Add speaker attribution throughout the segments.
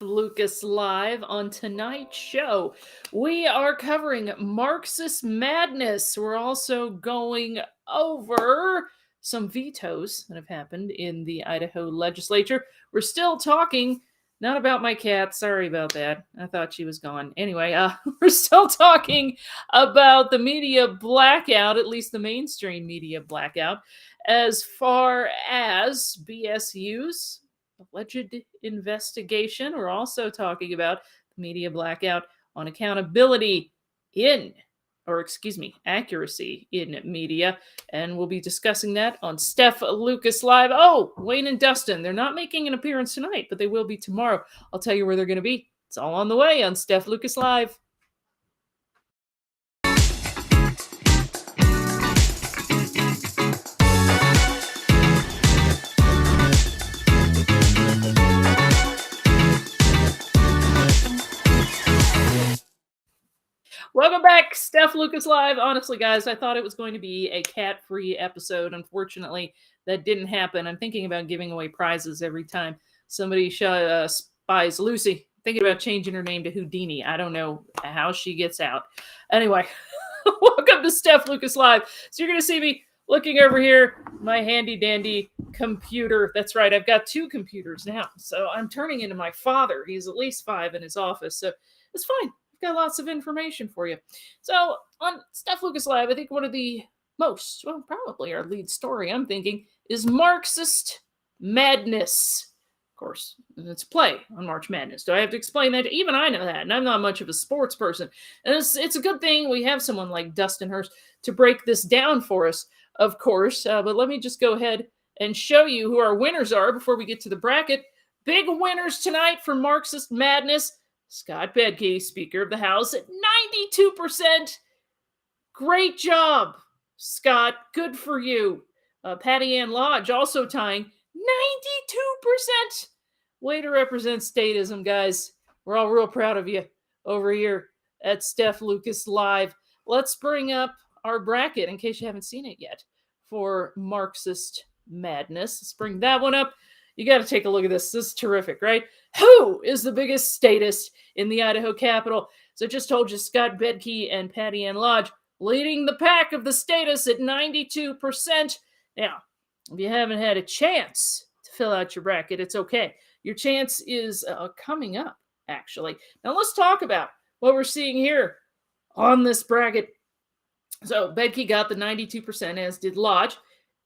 Speaker 1: Lucas Live. On tonight's show, we are covering Marxist Madness. We're also going over some vetoes that have happened in the Idaho legislature. We're still talking, not about my cat, sorry about that. I thought she was gone. Anyway, we're still talking about the media blackout, at least the mainstream media blackout, as far as BSU's alleged investigation. We're also talking about the media blackout on accountability accuracy in media. And we'll be discussing that on Steph Lucas Live. Oh, Wayne and Dustin, they're not making an appearance tonight, but they will be tomorrow. I'll tell you where they're going to be. It's all on the way on Steph Lucas Live. Welcome back, Steph Lucas Live. Honestly, guys, I thought it was going to be a cat-free episode. Unfortunately, that didn't happen. I'm thinking about giving away prizes every time somebody spies Lucy. Thinking about changing her name to Houdini. I don't know how she gets out. Anyway, welcome to Steph Lucas Live. So you're going to see me looking over here, my handy-dandy computer. That's right, I've got two computers now. So I'm turning into my father. He's at least 5 in his office, so it's fine. Got lots of information for you. So on Steph Lucas Live, I think one of the probably our lead story, I'm thinking, is Marxist Madness. Of course, it's a play on March Madness. Do I have to explain that? Even I know that, and I'm not much of a sports person. And it's a good thing we have someone like Dustin Hurst to break this down for us, of course. But let me just go ahead and show you who our winners are before we get to the bracket. Big winners tonight for Marxist Madness. Scott Bedke, Speaker of the House, at 92%. Great job, Scott. Good for you. Patty Ann Lodge also tying 92%. Way to represent statism, guys. We're all real proud of you over here at Steph Lucas Live. Let's bring up our bracket in case you haven't seen it yet for Marxist Madness. Let's bring that one up. You got to take a look at this. This is terrific, right? Who is the biggest statist in the Idaho Capitol? So I just told you Scott Bedke and Patty Ann Lodge leading the pack of the statists at 92%. Now, if you haven't had a chance to fill out your bracket, it's okay. Your chance is coming up, actually. Now let's talk about what we're seeing here on this bracket. So Bedke got the 92%, as did Lodge.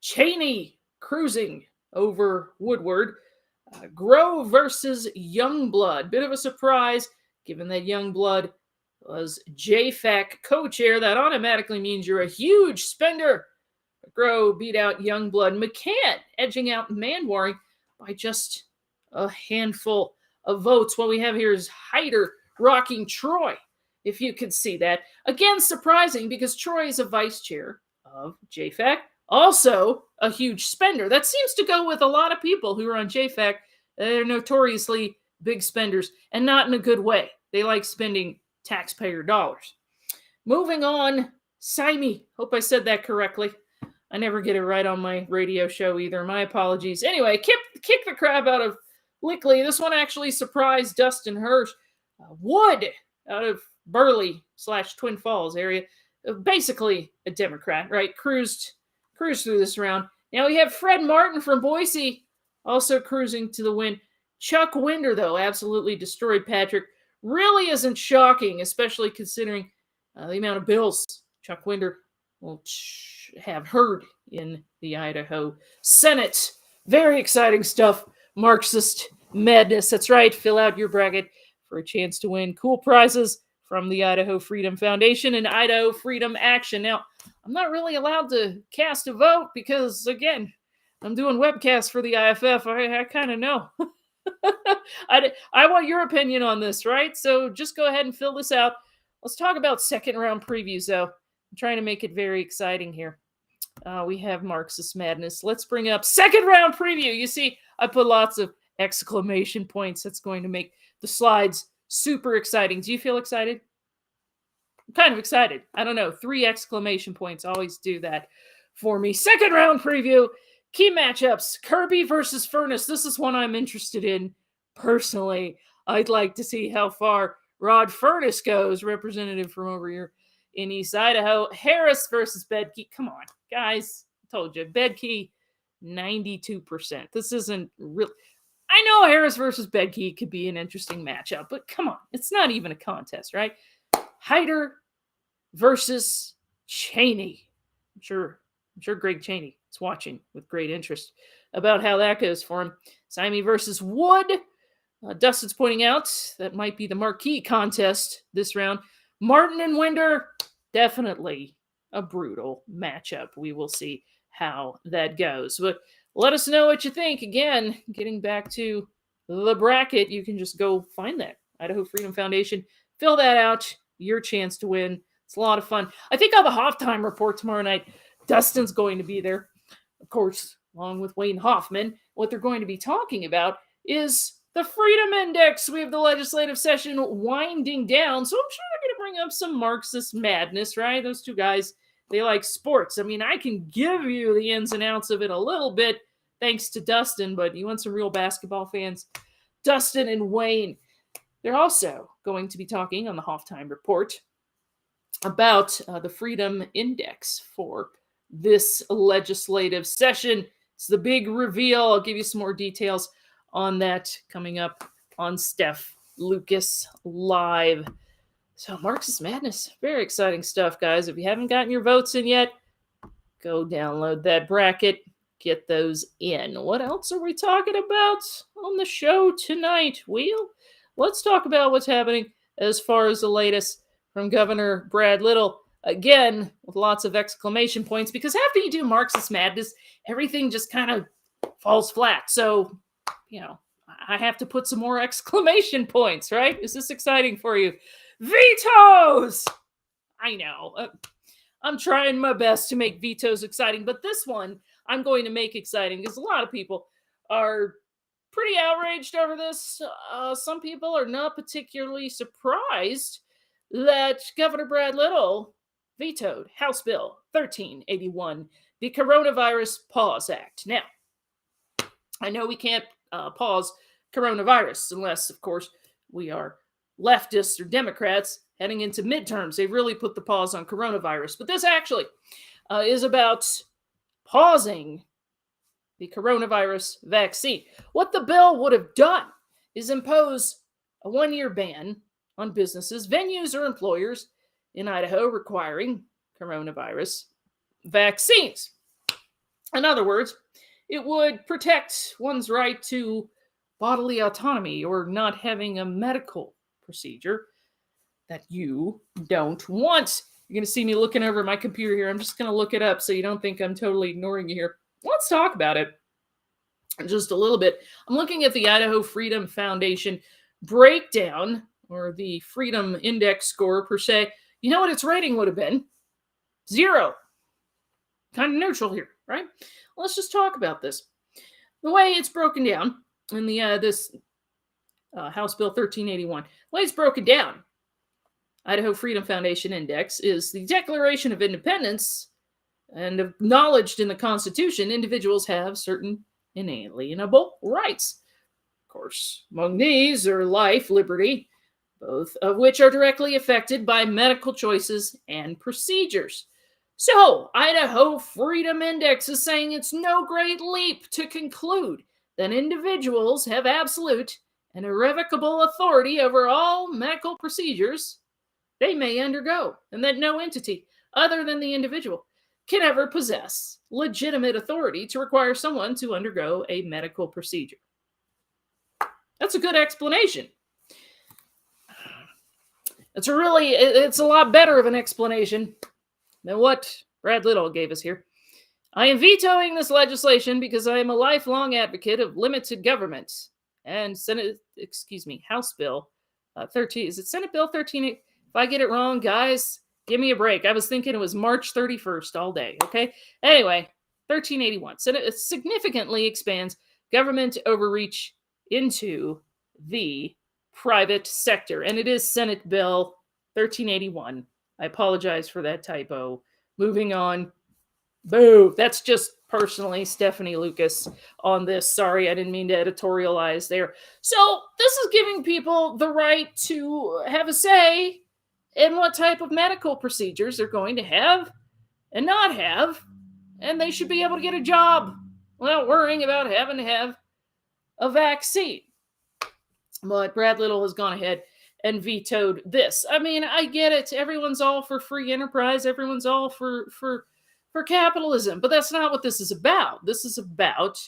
Speaker 1: Cheney cruising over Woodward. Grove versus Youngblood. Bit of a surprise, given that Youngblood was JFAC co-chair. That automatically means you're a huge spender. Grove beat out Youngblood. McCann edging out Manwaring by just a handful of votes. What we have here is Hyder rocking Troy, if you could see that. Again, surprising, because Troy is a vice chair of JFAC. Also, a huge spender. That seems to go with a lot of people who are on JFAC. They're notoriously big spenders, and not in a good way. They like spending taxpayer dollars. Moving on, Symie. Hope I said that correctly. I never get it right on my radio show either. My apologies. Anyway, kick the crap out of Lickley. This one actually surprised Dustin Hurst. Wood out of Burley/Twin Falls area. Basically a Democrat, right? Cruised through this round. Now we have Fred Martin from Boise also cruising to the win. Chuck Winder, though, absolutely destroyed Patrick. Really isn't shocking, especially considering the amount of bills Chuck Winder will have heard in the Idaho Senate. Very exciting stuff. Marxist Madness. That's right. Fill out your bracket for a chance to win cool prizes from the Idaho Freedom Foundation and Idaho Freedom Action. Now, I'm not really allowed to cast a vote because, again, I'm doing webcasts for the IFF. I kind of know. I want your opinion on this, right? So just go ahead and fill this out. Let's talk about second round previews, though. I'm trying to make it very exciting here. We have Marxist Madness. Let's bring up second round preview. You see, I put lots of exclamation points. That's going to make the slides super exciting. Do you feel excited? I'm kind of excited. I don't know. 3 exclamation points always do that for me. Second round preview. Key matchups. Kirby versus Furnace. This is one I'm interested in personally. I'd like to see how far Rod Furness goes, representative from over here in East Idaho. Harris versus Bedke. Come on, guys. I told you. Bedke, 92%. This isn't real. I know Harris versus Bedke could be an interesting matchup, but come on. It's not even a contest, right? Hyder versus Cheney. I'm sure Greg Cheney is watching with great interest about how that goes for him. Simey versus Wood. Dustin's pointing out that might be the marquee contest this round. Martin and Winder, definitely a brutal matchup. We will see how that goes. But let us know what you think. Again, getting back to the bracket, you can just go find that. Idaho Freedom Foundation. Fill that out. Your chance to win. It's a lot of fun. I think I'll have a halftime report tomorrow night. Dustin's going to be there, of course, along with Wayne Hoffman. What they're going to be talking about is the Freedom Index. We have the legislative session winding down, so I'm sure they're going to bring up some Marxist madness, right? Those two guys, they like sports. I mean, I can give you the ins and outs of it a little bit thanks to Dustin, but you want some real basketball fans? Dustin and Wayne. They're also going to be talking on the halftime report about the Freedom Index for this legislative session. It's the big reveal. I'll give you some more details on that coming up on Steph Lucas Live. So Marxist Madness, very exciting stuff, guys. If you haven't gotten your votes in yet, go download that bracket, get those in. What else are we talking about on the show tonight? Well, let's talk about what's happening as far as the latest from Governor Brad Little. Again, with lots of exclamation points, because after you do Marxist Madness, everything just kind of falls flat. So, I have to put some more exclamation points, right? Is this exciting for you? Vetoes! I know. I'm trying my best to make vetoes exciting, but this one I'm going to make exciting because a lot of people are pretty outraged over this. Some people are not particularly surprised that Governor Brad Little vetoed House Bill 1381, the Coronavirus Pause Act. Now, I know we can't pause coronavirus unless, of course, we are leftists or Democrats heading into midterms. They really put the pause on coronavirus. But this actually is about pausing the coronavirus vaccine. What the bill would have done is impose a 1-year ban on businesses, venues, or employers in Idaho requiring coronavirus vaccines. In other words, it would protect one's right to bodily autonomy or not having a medical procedure that you don't want. You're going to see me looking over my computer here. I'm just going to look it up so you don't think I'm totally ignoring you here. Let's talk about it just a little bit. I'm looking at the Idaho Freedom Foundation breakdown, or the Freedom Index score per se. You know what its rating would have been? 0. Kind of neutral here, right? Let's just talk about this. The way it's broken down in the this House Bill 1381, the way it's broken down, Idaho Freedom Foundation Index, is the Declaration of Independence, and acknowledged in the Constitution, individuals have certain inalienable rights. Of course, among these are life, liberty, both of which are directly affected by medical choices and procedures. So, Idaho Freedom Index is saying it's no great leap to conclude that individuals have absolute and irrevocable authority over all medical procedures they may undergo, and that no entity other than the individual can ever possess legitimate authority to require someone to undergo a medical procedure. That's a good explanation. It's a lot better of an explanation than what Brad Little gave us here. I am vetoing this legislation because I am a lifelong advocate of limited government and House Bill 13. Is it Senate Bill 13? If I get it wrong, guys, give me a break. I was thinking it was March 31st all day, okay? Anyway, 1381. It significantly expands government overreach into the private sector, and it is Senate Bill 1381. I apologize for that typo. Moving on. Boo. That's just personally, Stephanie Lucas, on this. Sorry, I didn't mean to editorialize there. So this is giving people the right to have a say in what type of medical procedures they're going to have and not have, and they should be able to get a job without worrying about having to have a vaccine. But Brad Little has gone ahead and vetoed this. I mean, I get it. Everyone's all for free enterprise. Everyone's all for capitalism. But that's not what this is about. This is about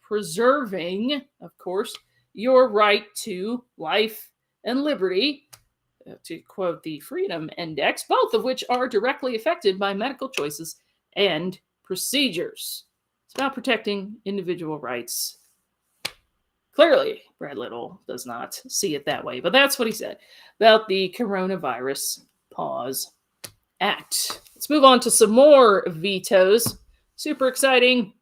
Speaker 1: preserving, of course, your right to life and liberty, to quote the Freedom Index, both of which are directly affected by medical choices and procedures. It's about protecting individual rights. Clearly, Brad Little does not see it that way, but that's what he said about the Coronavirus Pause Act. Let's move on to some more vetoes. Super exciting.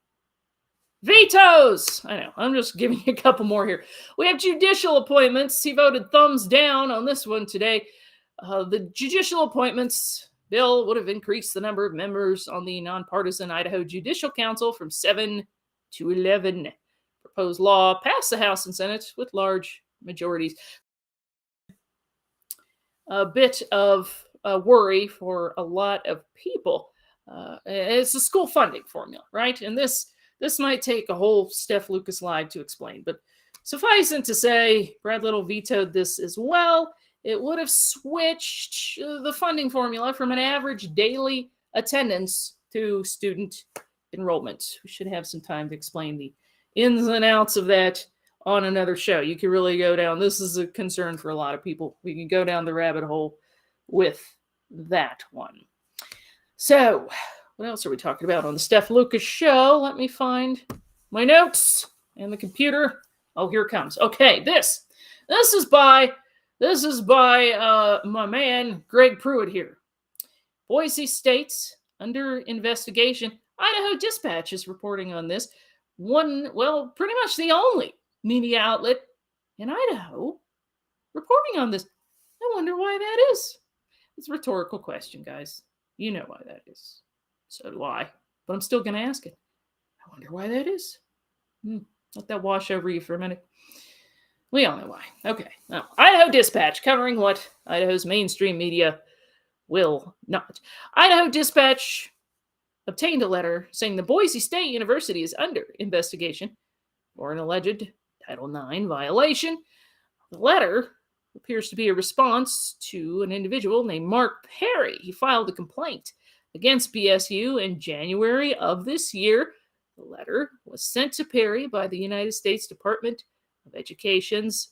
Speaker 1: Vetoes! I know, I'm just giving you a couple more here. We have judicial appointments. He voted thumbs down on this one today. The judicial appointments bill would have increased the number of members on the nonpartisan Idaho Judicial Council from 7 to 11. Proposed law passed the House and Senate with large majorities. A bit of a worry for a lot of people. It's a school funding formula, right? And this might take a whole Steph Lucas Live to explain, but suffice it to say, Brad Little vetoed this as well. It would have switched the funding formula from an average daily attendance to student enrollment. We should have some time to explain the ins and outs of that on another show. You can really go down. This is a concern for a lot of people. We can go down the rabbit hole with that one. So, what else are we talking about on the Steph Lucas show? Let me find my notes and the computer. Oh, here it comes. Okay, this is by my man Greg Pruitt here. Boise State's under investigation. Idaho Dispatch is reporting on this. Pretty much the only media outlet in Idaho reporting on this. I wonder why that is. It's a rhetorical question, guys. You know why that is. So do I. But I'm still going to ask it. I wonder why that is. Let that wash over you for a minute. We all know why. Okay. Now, Idaho Dispatch covering what Idaho's mainstream media will not. Idaho Dispatch obtained a letter saying the Boise State University is under investigation for an alleged Title IX violation. The letter appears to be a response to an individual named Mark Perry. He filed a complaint against BSU in January of this year. The letter was sent to Perry by the United States Department of Education's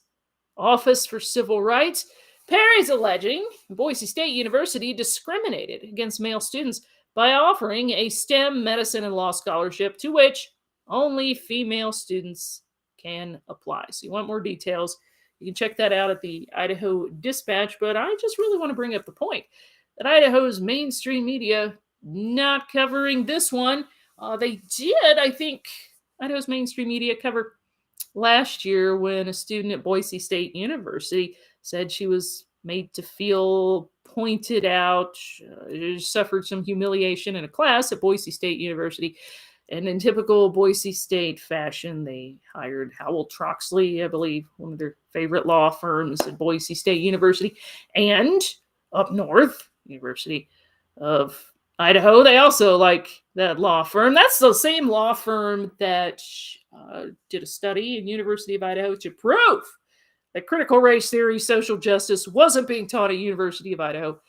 Speaker 1: Office for Civil Rights. Perry's alleging Boise State University discriminated against male students by offering a STEM, medicine, and law scholarship to which only female students can apply. So you want more details, you can check that out at the Idaho Dispatch, but I just really want to bring up the point that Idaho's mainstream media not covering this one. They did, I think, Idaho's mainstream media cover last year when a student at Boise State University said she was made to feel pointed out, suffered some humiliation in a class at Boise State University. And in typical Boise State fashion, they hired Howell Troxley, I believe, one of their favorite law firms at Boise State University. And up north, University of Idaho, they also like that law firm. That's the same law firm that did a study in University of Idaho to prove that critical race theory, social justice wasn't being taught at University of Idaho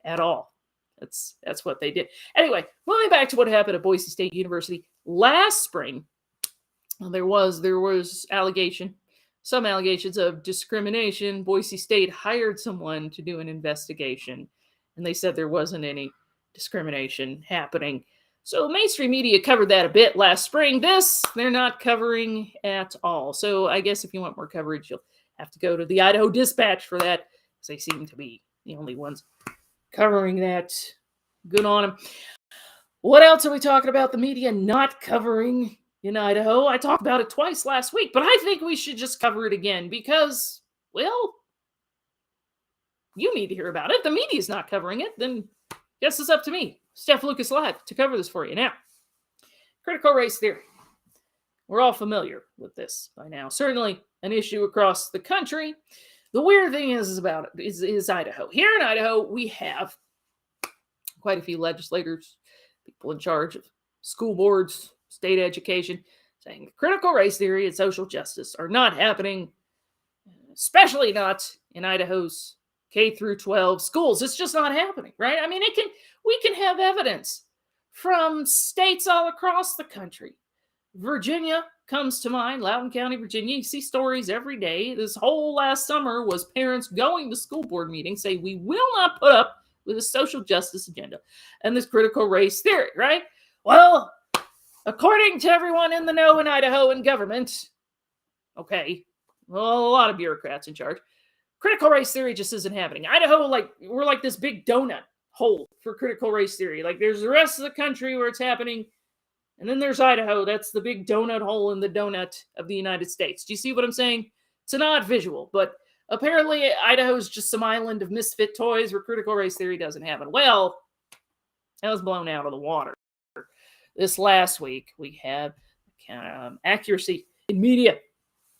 Speaker 1: at all. That's what they did. Anyway, moving back to what happened at Boise State University last spring, there was some allegations of discrimination. Boise State hired someone to do an investigation, and they said there wasn't any discrimination happening. So mainstream media covered that a bit last spring. This, they're not covering at all. So I guess if you want more coverage, you'll have to go to the Idaho Dispatch for that, because they seem to be the only ones covering that. Good on them. What else are we talking about the media not covering in Idaho? I talked about it twice last week, but I think we should just cover it again because, well, you need to hear about it. The media's not covering it, then guess it's up to me, Steph Lucas Live, to cover this for you. Now, Critical race theory. We're all familiar with this by now. Certainly an issue across the country. The weird thing is Idaho. Here in Idaho, we have quite a few legislators, people in charge of school boards, state education, saying critical race theory and social justice are not happening, especially not in Idaho's K through 12 schools. It's just not happening, right? I mean, we can have evidence from states all across the country. Virginia comes to mind, Loudoun County, Virginia. You see stories every day. This whole last summer was parents going to school board meetings saying, we will not put up with a social justice agenda and this critical race theory, right? Well, according to everyone in the know in Idaho and government, okay, well, a lot of bureaucrats in charge, critical race theory just isn't happening. Idaho, we're like this big donut hole for critical race theory. Like, there's the rest of the country where it's happening, and then there's Idaho. That's the big donut hole in the donut of the United States. Do you see what I'm saying? It's an odd visual, but apparently Idaho's just some island of misfit toys where critical race theory doesn't happen. Well, that was blown out of the water. This last week, we had accuracy in media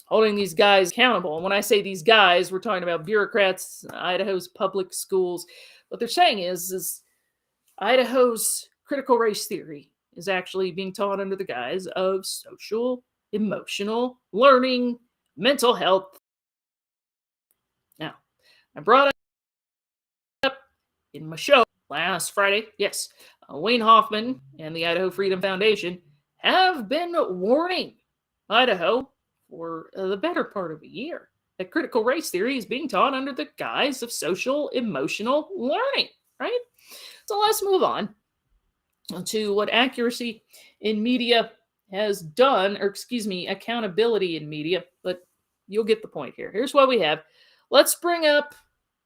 Speaker 1: holding these guys accountable. And when I say these guys, we're talking about bureaucrats, Idaho's public schools. What they're saying is Idaho's critical race theory is actually being taught under the guise of social, emotional learning, mental health. Now, I brought up in my show last Friday, yes, Wayne Hoffman and the Idaho Freedom Foundation have been warning Idaho for the better part of a year that critical race theory is being taught under the guise of social emotional learning, right? So let's move on to what accuracy in media has done, or excuse me, accountability in media, but you'll get the point here. Here's what we have. Let's bring up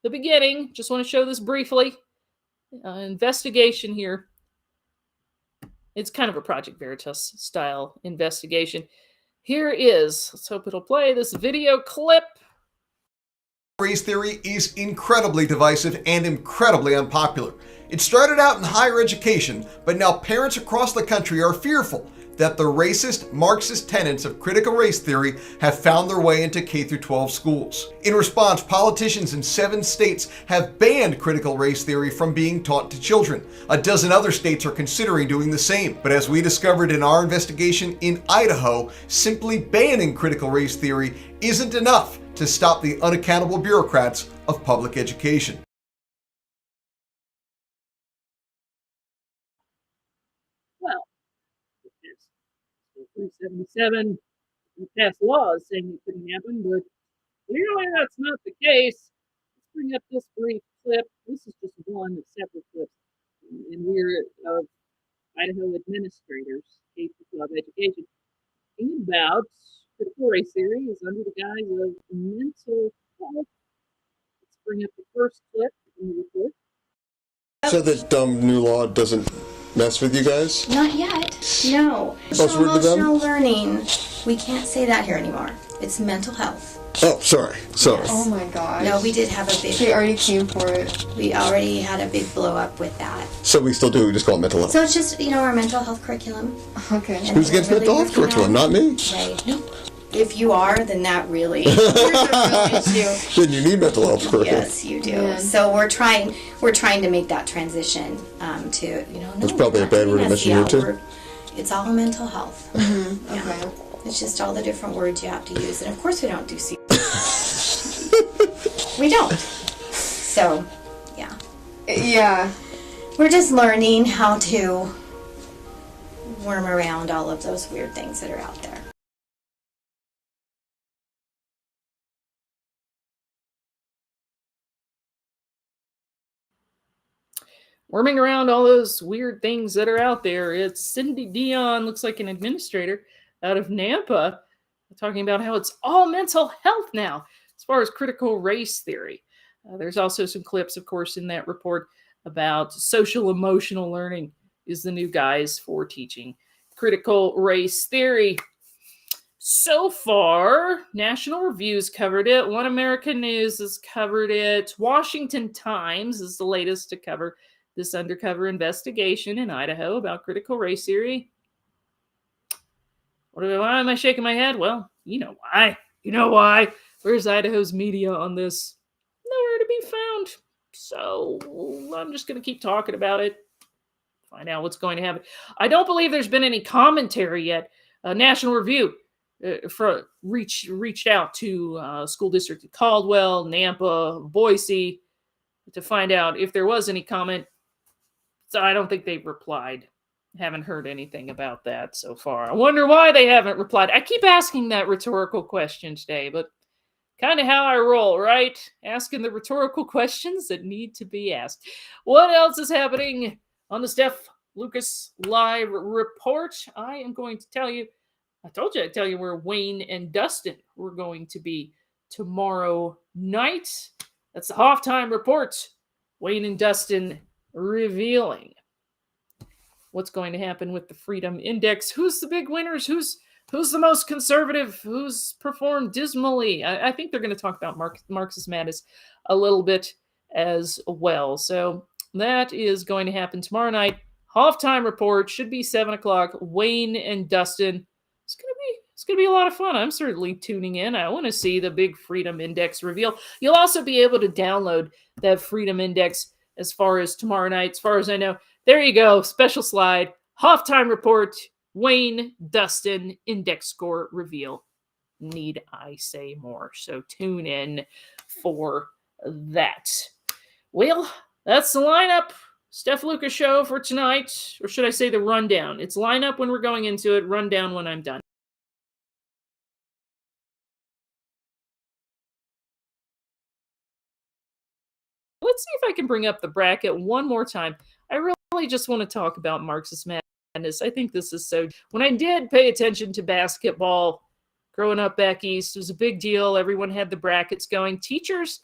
Speaker 1: the beginning. Just want to show this briefly. Investigation here. It's kind of a Project Veritas style investigation. Here is, let's hope it'll play, this video clip.
Speaker 2: Race theory is incredibly divisive and incredibly unpopular. It started out in higher education, but now parents across the country are fearful that the racist Marxist tenets of critical race theory have found their way into K-12 schools. In response, politicians in 7 states have banned critical race theory from being taught to children. A dozen other states are considering doing the same. But as we discovered in our investigation in Idaho, simply banning critical race theory isn't enough to stop the unaccountable bureaucrats of public education.
Speaker 1: Well, 377 passed laws saying it couldn't happen, but clearly that's not the case. Let's bring up this brief clip. This is just one of several clips, and we're of Idaho administrators, K-12 education, talking about critical race theory is under the guise of mental health. Let's bring up the first clip in the report.
Speaker 3: So this dumb new law doesn't mess with you guys?
Speaker 4: Not yet. No. Emotional learning. We can't say that here anymore. It's mental health.
Speaker 3: Oh, sorry.
Speaker 4: Yes.
Speaker 5: Oh my gosh.
Speaker 4: No, we did have a big...
Speaker 5: They already came for it.
Speaker 4: We already had a big blow up with that.
Speaker 3: So we still do, we just call it mental health.
Speaker 4: So it's just, our mental health curriculum.
Speaker 5: Okay.
Speaker 4: And
Speaker 3: who's against mental health curriculum? Not me.
Speaker 4: Okay. If you are, then that really is a real issue.
Speaker 3: Then you need mental health curriculum.
Speaker 4: Yes, you do.
Speaker 5: Yeah.
Speaker 4: So we're trying to make that transition to,
Speaker 3: That's probably a bad word to mention here too.
Speaker 4: It's all mental health.
Speaker 5: Mm-hmm.
Speaker 4: Yeah.
Speaker 5: Okay.
Speaker 4: It's just all the different words you have to use. And of course we don't do we don't. So, yeah.
Speaker 5: Yeah.
Speaker 4: We're just learning how to worm around all of those weird things that are out there.
Speaker 1: Worming around all those weird things that are out there. It's Cindy Dion, looks like an administrator out of Nampa, talking about how it's all mental health now as far as critical race theory. There's also some clips, of course, in that report about social emotional learning is the new guise for teaching critical race theory. So far, National Review's covered it. One American News has covered it. Washington Times is the latest to cover this undercover investigation in Idaho about critical race theory. Why am I shaking my head? Well, you know why. You know why. Where's Idaho's media on this? Nowhere to be found. So I'm just going to keep talking about it. Find out what's going to happen. I don't believe there's been any commentary yet. National Review reached out to school district of Caldwell, Nampa, Boise to find out if there was any comment. So I don't think they've replied. Haven't heard anything about that so far. I wonder why they haven't replied. I keep asking that rhetorical question today, but kind of how I roll, right? Asking the rhetorical questions that need to be asked. What else is happening on the Steph Lucas Live report? I am going to tell you, I told you I'd tell you where Wayne and Dustin were going to be tomorrow night. That's the halftime report. Wayne and Dustin revealing what's going to happen with the Freedom Index. Who's the big winners? Who's the most conservative? Who's performed dismally? I think they're going to talk about Marxist Madness a little bit as well. So that is going to happen tomorrow night. Halftime report should be 7 o'clock. Wayne and Dustin. It's going to be a lot of fun. I'm certainly tuning in. I want to see the big Freedom Index reveal. You'll also be able to download that Freedom Index as far as tomorrow night, as far as I know. There you go. Special slide. Halftime report. Wayne, Dustin, index score reveal. Need I say more? So tune in for that. Well, that's the lineup. Steph Lucas show for tonight. Or should I say the rundown? It's lineup when we're going into it, rundown when I'm done. Let's see if I can bring up the bracket one more time. I really just want to talk about Marxist Madness. I think this is so... When I did pay attention to basketball growing up back east, it was a big deal. Everyone had the brackets going. Teachers,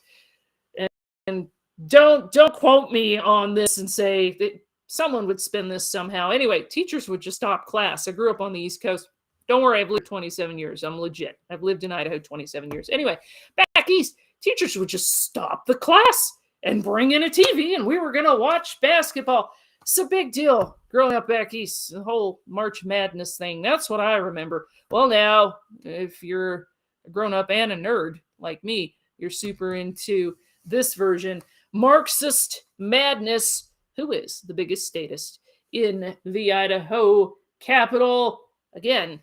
Speaker 1: and don't quote me on this and say that someone would spin this somehow. Anyway, teachers would just stop class. I grew up on the East Coast. Don't worry, I've lived 27 years. I'm legit. I've lived in Idaho 27 years. Anyway, back east, teachers would just stop the class and bring in a TV, and we were going to watch basketball. It's a big deal growing up back east, the whole March Madness thing. That's what I remember. Well, now, if you're a grown-up and a nerd like me, you're super into this version. Marxist Madness. Who is the biggest statist in the Idaho Capitol? Again,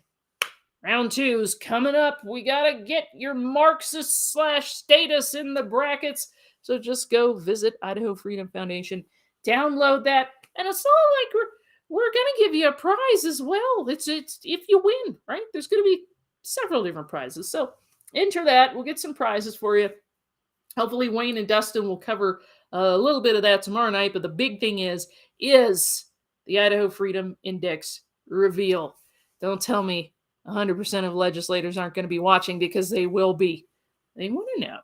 Speaker 1: round two's coming up. We got to get your Marxist /status in the brackets. So just go visit Idaho Freedom Foundation, download that, and it's not like we're going to give you a prize as well. It's if you win, right? There's going to be several different prizes. So enter that. We'll get some prizes for you. Hopefully Wayne and Dustin will cover a little bit of that tomorrow night. But the big thing is the Idaho Freedom Index reveal. Don't tell me 100% of legislators aren't going to be watching, because they will be. They want to know.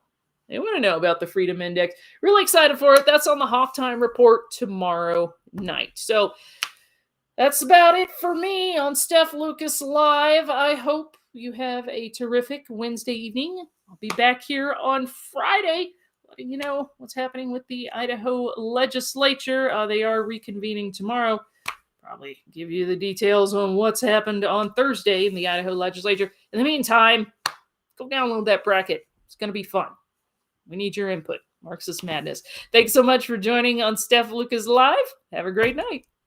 Speaker 1: They want to know about the Freedom Index. Really excited for it. That's on the halftime report tomorrow night. So that's about it for me on Steph Lucas Live. I hope you have a terrific Wednesday evening. I'll be back here on Friday, letting you know what's happening with the Idaho legislature. They are reconvening tomorrow. Probably give you the details on what's happened on Thursday in the Idaho legislature. In the meantime, go download that bracket. It's going to be fun. We need your input. Marxist Madness. Thanks so much for joining on Steph Lucas Live. Have a great night.